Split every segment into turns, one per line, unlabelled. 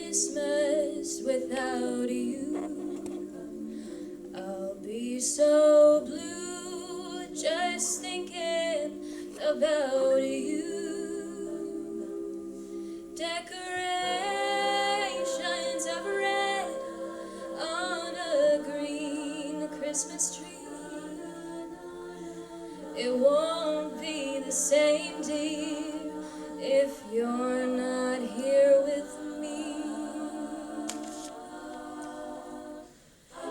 Christmas without you. I'll be so blue just thinking about you. Decorations of red on a green Christmas tree. It won't be the same, dear, if you're not here with me.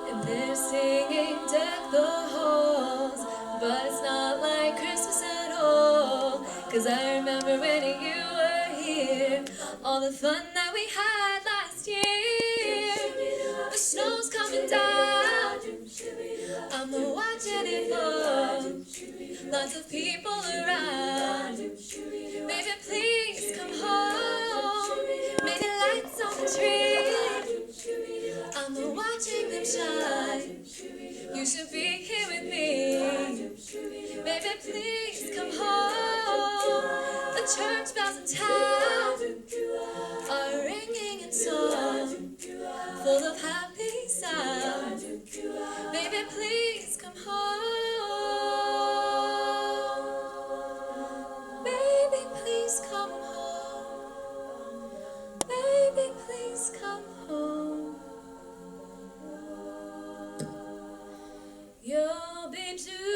And they're singing Deck the Halls, but it's not like Christmas at all. 'Cause I remember when you were here, all the fun that we had last year. The snow's coming down, I'm watching it fall. Lots of people around. Baby, please come home. Maybe lights on the tree, I'm watching them shine. You should be here with me. Baby, please come home. The church bells in town are ringing in song, full of happy sound. Baby, please come home. Baby, please come home. Baby, please come home. You'll be too